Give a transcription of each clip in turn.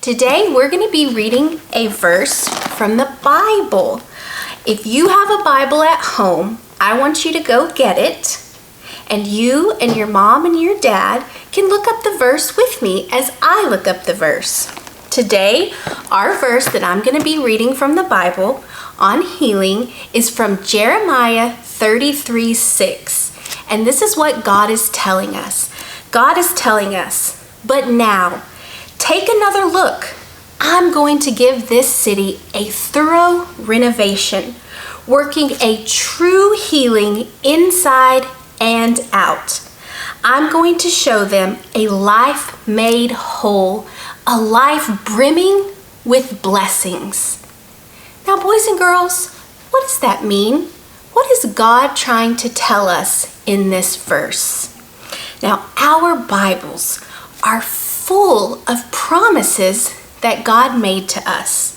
Today we're going to be reading a verse from the Bible. If you have a Bible at home, I want you to go get it. And you and your mom and your dad can look up the verse with me as I look up the verse. Today, our verse that I'm going to be reading from the Bible on healing is from Jeremiah 33:6. And this is what God is telling us. God is telling us, "But now, take another look. I'm going to give this city a thorough renovation, working a true healing inside and out. I'm going to show them a life made whole, a life brimming with blessings." Now, boys and girls, what does that mean? What is God trying to tell us in this verse? Now, our Bibles are full of promises that God made to us.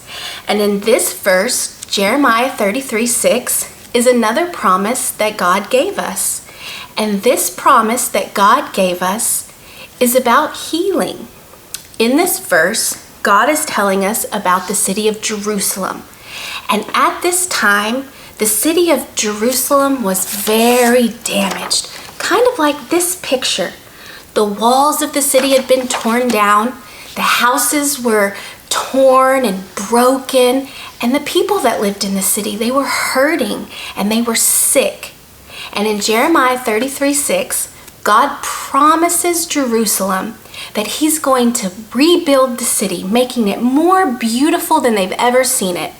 And in this verse, Jeremiah 33:6, is another promise that God gave us. And this promise that God gave us is about healing. In this verse, God is telling us about the city of Jerusalem. And at this time, the city of Jerusalem was very damaged, kind of like this picture. The walls of the city had been torn down, the houses were torn and broken, and the people that lived in the city, they were hurting and they were sick. And in Jeremiah 33:6, God promises Jerusalem that he's going to rebuild the city, making it more beautiful than they've ever seen it,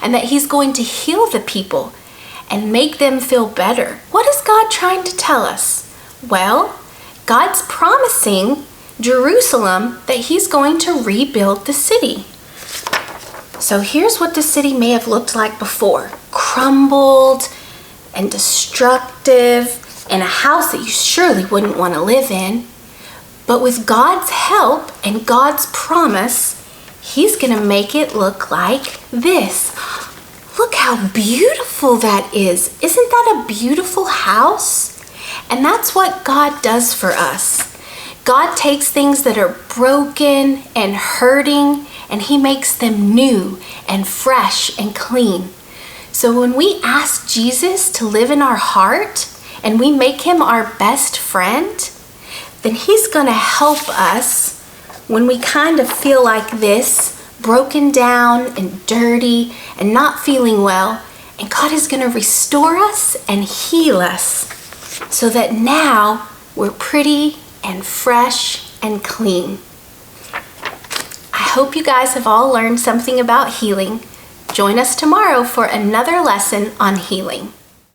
and that he's going to heal the people and make them feel better. What is God trying to tell us? Well, God's promising Jerusalem that he's going to rebuild the city. So here's what the city may have looked like before: crumbled and destructive, and a house that you surely wouldn't want to live in. But with God's help and God's promise, he's going to make it look like this. Look how beautiful that is. Isn't that a beautiful house? And that's what God does for us. God takes things that are broken and hurting, and he makes them new and fresh and clean. So when we ask Jesus to live in our heart and we make him our best friend, then he's going to help us when we kind of feel like this, broken down and dirty and not feeling well. And God is going to restore us and heal us so that now we're pretty and fresh and clean. I hope you guys have all learned something about healing. Join us tomorrow for another lesson on healing.